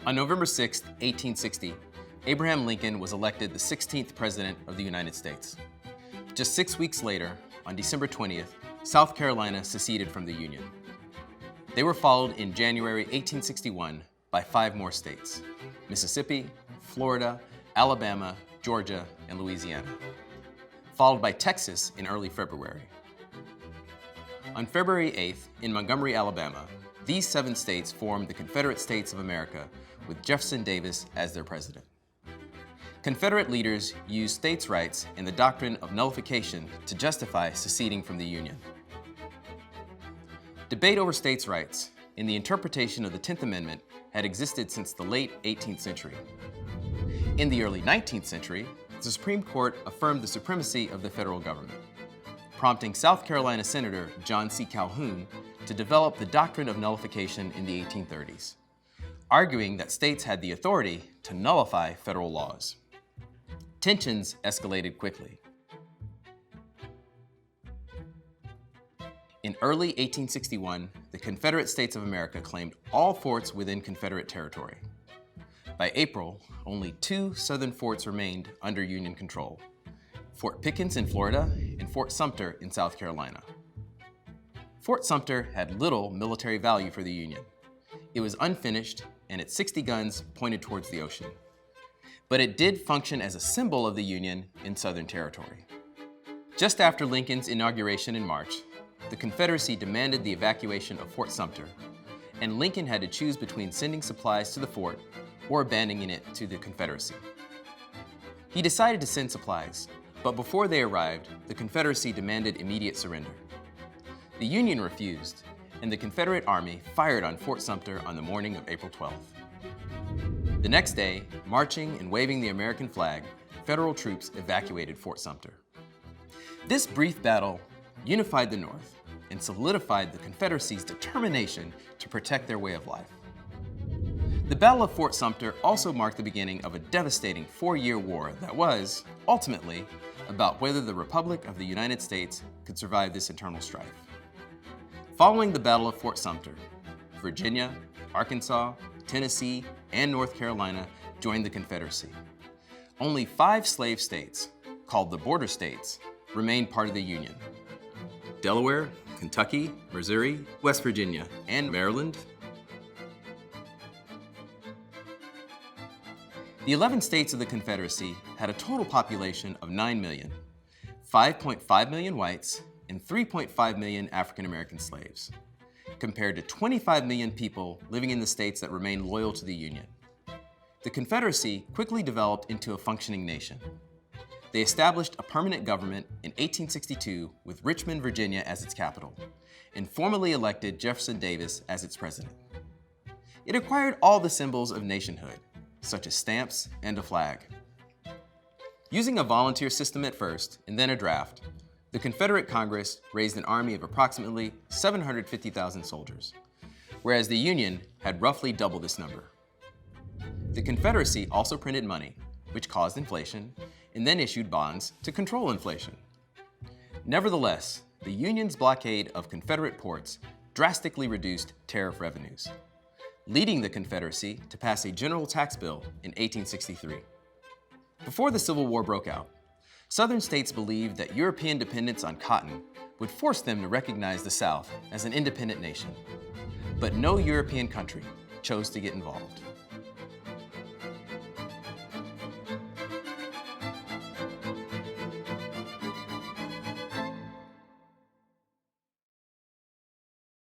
On November 6, 1860, Abraham Lincoln was elected the 16th President of the United States. Just 6 weeks later, on December 20th, South Carolina seceded from the Union. They were followed in January 1861 by 5 more states: Mississippi, Florida, Alabama, Georgia, and Louisiana, followed by Texas in early February. On February 8th, in Montgomery, Alabama, these 7 states formed the Confederate States of America with Jefferson Davis as their president. Confederate leaders used states' rights and the doctrine of nullification to justify seceding from the Union. Debate over states' rights and the interpretation of the 10th Amendment had existed since the late 18th century. In the early 19th century, the Supreme Court affirmed the supremacy of the federal government, prompting South Carolina Senator John C. Calhoun to develop the doctrine of nullification in the 1830s, arguing that states had the authority to nullify federal laws. Tensions escalated quickly. In early 1861, the Confederate States of America claimed all forts within Confederate territory. By April, only 2 southern forts remained under Union control: Fort Pickens in Florida and Fort Sumter in South Carolina. Fort Sumter had little military value for the Union. It was unfinished, and its 60 guns pointed towards the ocean. But it did function as a symbol of the Union in Southern territory. Just after Lincoln's inauguration in March, the Confederacy demanded the evacuation of Fort Sumter, and Lincoln had to choose between sending supplies to the fort or abandoning it to the Confederacy. He decided to send supplies, but before they arrived, the Confederacy demanded immediate surrender. The Union refused, and the Confederate Army fired on Fort Sumter on the morning of April 12th. The next day, marching and waving the American flag, federal troops evacuated Fort Sumter. This brief battle unified the North and solidified the Confederacy's determination to protect their way of life. The Battle of Fort Sumter also marked the beginning of a devastating 4-year war that was, ultimately, about whether the Republic of the United States could survive this internal strife. Following the Battle of Fort Sumter, Virginia, Arkansas, Tennessee, and North Carolina joined the Confederacy. Only 5 slave states, called the border states, remained part of the Union: Delaware, Kentucky, Missouri, West Virginia, and Maryland. The 11 states of the Confederacy had a total population of 9 million, 5.5 million whites, and 3.5 million African American slaves, compared to 25 million people living in the states that remained loyal to the Union. The Confederacy quickly developed into a functioning nation. They established a permanent government in 1862 with Richmond, Virginia as its capital, and formally elected Jefferson Davis as its president. It acquired all the symbols of nationhood, such as stamps and a flag. Using a volunteer system at first, and then a draft, the Confederate Congress raised an army of approximately 750,000 soldiers, whereas the Union had roughly double this number. The Confederacy also printed money, which caused inflation, and then issued bonds to control inflation. Nevertheless, the Union's blockade of Confederate ports drastically reduced tariff revenues, leading the Confederacy to pass a general tax bill in 1863. Before the Civil War broke out, Southern states believed that European dependence on cotton would force them to recognize the South as an independent nation. But no European country chose to get involved.